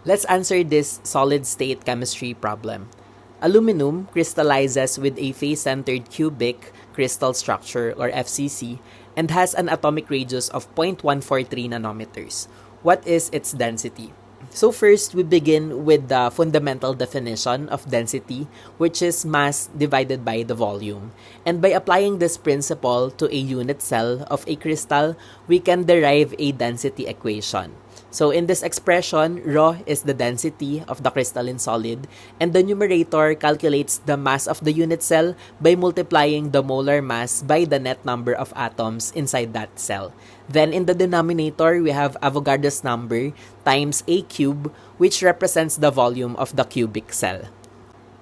Let's answer this solid-state chemistry problem. Aluminum crystallizes with a face-centered cubic crystal structure or FCC and has an atomic radius of 0.143 nanometers. What is its density? So first, we begin with the fundamental definition of density, which is mass divided by the volume. And by applying this principle to a unit cell of a crystal, we can derive a density equation. So in this expression, ρ is the density of the crystalline solid, and the numerator calculates the mass of the unit cell by multiplying the molar mass by the net number of atoms inside that cell. Then in the denominator, we have Avogadro's number times a cube, which represents the volume of the cubic cell.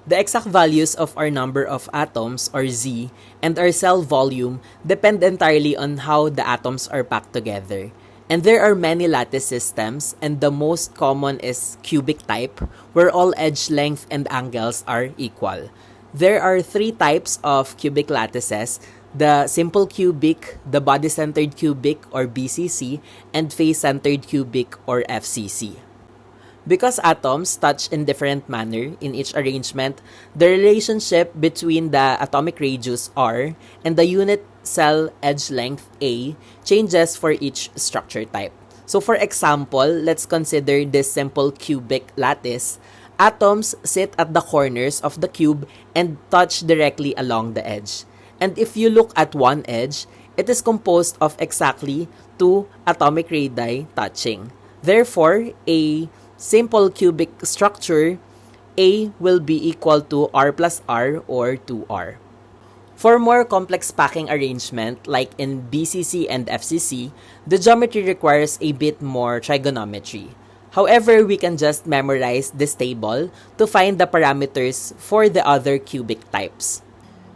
The exact values of our number of atoms, or Z, and our cell volume depend entirely on how the atoms are packed together. And there are many lattice systems, and the most common is cubic type, where all edge length and angles are equal. There are three types of cubic lattices: the simple cubic, the body-centered cubic or BCC, and face-centered cubic or FCC. Because atoms touch in different manner in each arrangement, the relationship between the atomic radius R and the unit cell edge length A changes for each structure type. So for example, let's consider this simple cubic lattice. Atoms sit at the corners of the cube and touch directly along the edge. And if you look at one edge, it is composed of exactly two atomic radii touching. Therefore, a simple cubic structure, A will be equal to R plus R or 2R. For more complex packing arrangement like in BCC and FCC, the geometry requires a bit more trigonometry. However, we can just memorize this table to find the parameters for the other cubic types.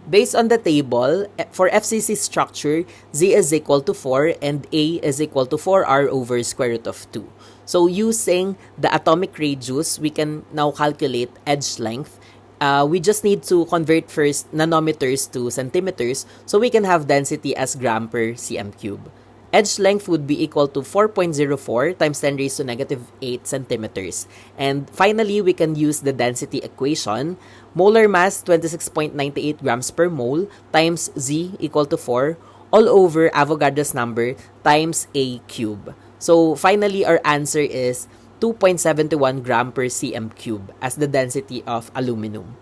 Based on the table, for FCC structure, Z is equal to 4 and A is equal to 4R over square root of 2. So using the atomic radius, we can now calculate edge length. We just need to convert first nanometers to centimeters so we can have density as gram per cm cube. Edge length would be equal to 4.04 times 10 raised to negative 8 centimeters. And finally, we can use the density equation. Molar mass 26.98 grams per mole times Z equal to 4 all over Avogadro's number times A cube. So finally, our answer is 2.71 gram per cm cube as the density of aluminum.